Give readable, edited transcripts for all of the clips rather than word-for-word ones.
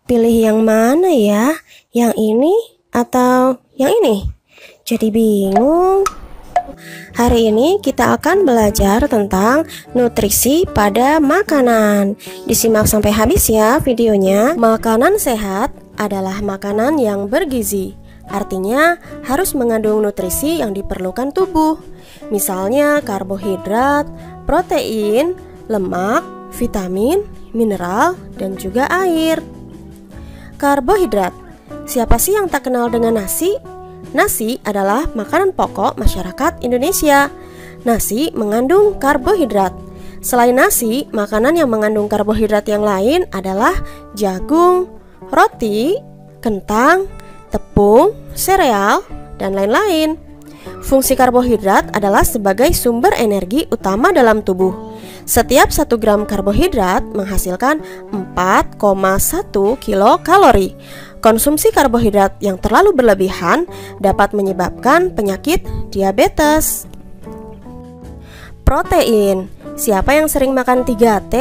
Pilih yang mana ya? Yang ini atau yang ini? Jadi bingung. Hari ini kita akan belajar tentang nutrisi pada makanan. Disimak sampai habis ya videonya. Makanan sehat adalah makanan yang bergizi. Artinya harus mengandung nutrisi yang diperlukan tubuh. Misalnya karbohidrat, protein, lemak, vitamin, mineral, dan juga air. Karbohidrat. Siapa sih yang tak kenal dengan nasi? Nasi adalah makanan pokok masyarakat Indonesia. Nasi mengandung karbohidrat. Selain nasi, makanan yang mengandung karbohidrat yang lain adalah jagung, roti, kentang, tepung, sereal, dan lain-lain. Fungsi karbohidrat adalah sebagai sumber energi utama dalam tubuh. Setiap 1 gram karbohidrat menghasilkan 4,1 kilokalori. Konsumsi karbohidrat yang terlalu berlebihan dapat menyebabkan penyakit diabetes. Protein. Siapa yang sering makan 3T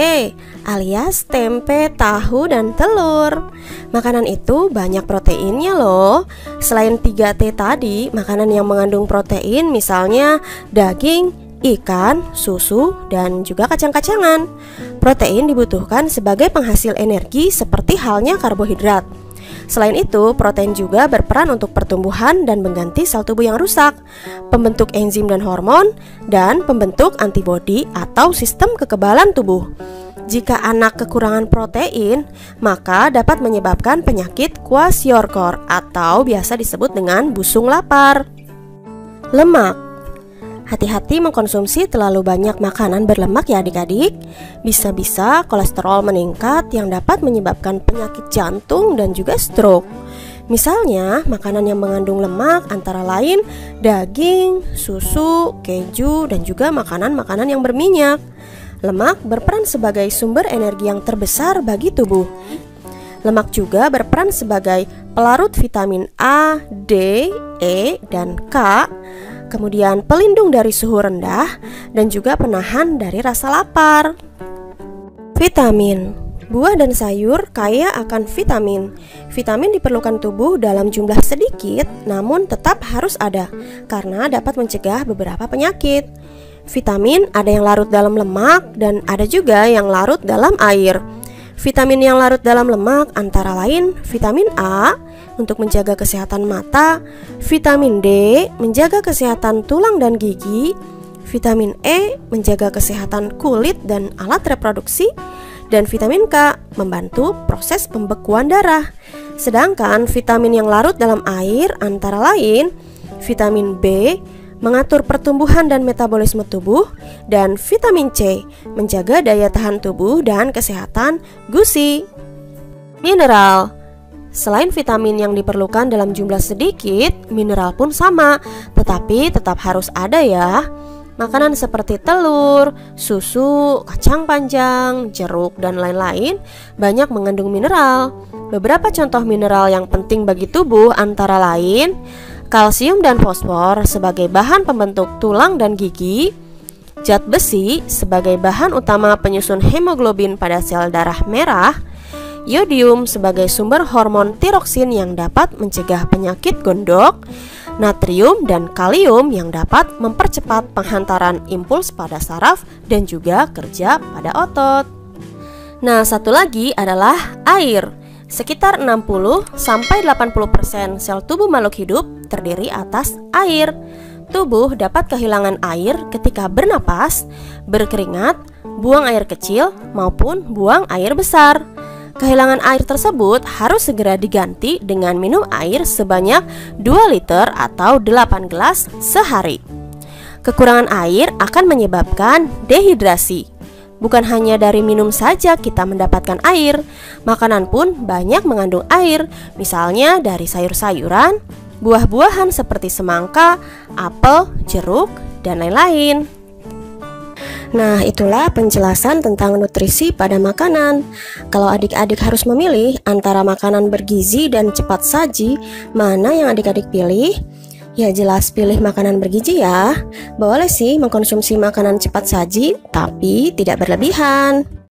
alias tempe, tahu, dan telur? Makanan itu banyak proteinnya loh. Selain 3T tadi, makanan yang mengandung protein misalnya daging, ikan, susu, dan juga kacang-kacangan. Protein dibutuhkan sebagai penghasil energi seperti halnya karbohidrat. Selain itu, protein juga berperan untuk pertumbuhan dan mengganti sel tubuh yang rusak, pembentuk enzim dan hormon, dan pembentuk antibodi atau sistem kekebalan tubuh. Jika anak kekurangan protein, maka dapat menyebabkan penyakit kwashiorkor atau biasa disebut dengan busung lapar. Lemak. Hati-hati mengkonsumsi terlalu banyak makanan berlemak ya adik-adik. Bisa-bisa kolesterol meningkat yang dapat menyebabkan penyakit jantung dan juga stroke. Misalnya, makanan yang mengandung lemak antara lain daging, susu, keju, dan juga makanan-makanan yang berminyak. Lemak berperan sebagai sumber energi yang terbesar bagi tubuh. Lemak juga berperan sebagai pelarut vitamin A, D, E, dan K. Kemudian pelindung dari suhu rendah dan juga penahan dari rasa lapar. Vitamin. Buah dan sayur kaya akan vitamin. Vitamin diperlukan tubuh dalam jumlah sedikit namun tetap harus ada karena dapat mencegah beberapa penyakit. Vitamin ada yang larut dalam lemak dan ada juga yang larut dalam air. Vitamin yang larut dalam lemak antara lain vitamin A untuk menjaga kesehatan mata, vitamin D menjaga kesehatan tulang dan gigi, vitamin E menjaga kesehatan kulit dan alat reproduksi, dan vitamin K membantu proses pembekuan darah. Sedangkan vitamin yang larut dalam air antara lain vitamin B mengatur pertumbuhan dan metabolisme tubuh, dan vitamin C menjaga daya tahan tubuh dan kesehatan gusi. Mineral. Selain vitamin yang diperlukan dalam jumlah sedikit, mineral pun sama, tetapi tetap harus ada ya. Makanan seperti telur, susu, kacang panjang, jeruk, dan lain-lain banyak mengandung mineral. Beberapa contoh mineral yang penting bagi tubuh antara lain kalsium dan fosfor sebagai bahan pembentuk tulang dan gigi, zat besi sebagai bahan utama penyusun hemoglobin pada sel darah merah, yodium sebagai sumber hormon tiroksin yang dapat mencegah penyakit gondok, natrium dan kalium yang dapat mempercepat penghantaran impuls pada saraf dan juga kerja pada otot. Nah, satu lagi adalah air. Sekitar 60-80% sel tubuh makhluk hidup terdiri atas air. Tubuh dapat kehilangan air ketika bernapas, berkeringat, buang air kecil, maupun buang air besar. Kehilangan air tersebut harus segera diganti dengan minum air sebanyak 2 liter atau 8 gelas sehari. Kekurangan air akan menyebabkan dehidrasi. Bukan hanya dari minum saja kita mendapatkan air, makanan pun banyak mengandung air, misalnya dari sayur-sayuran, buah-buahan seperti semangka, apel, jeruk, dan lain-lain. Nah, itulah penjelasan tentang nutrisi pada makanan. Kalau adik-adik harus memilih antara makanan bergizi dan cepat saji, mana yang adik-adik pilih? Ya jelas pilih makanan bergizi ya. Boleh sih mengkonsumsi makanan cepat saji, tapi tidak berlebihan.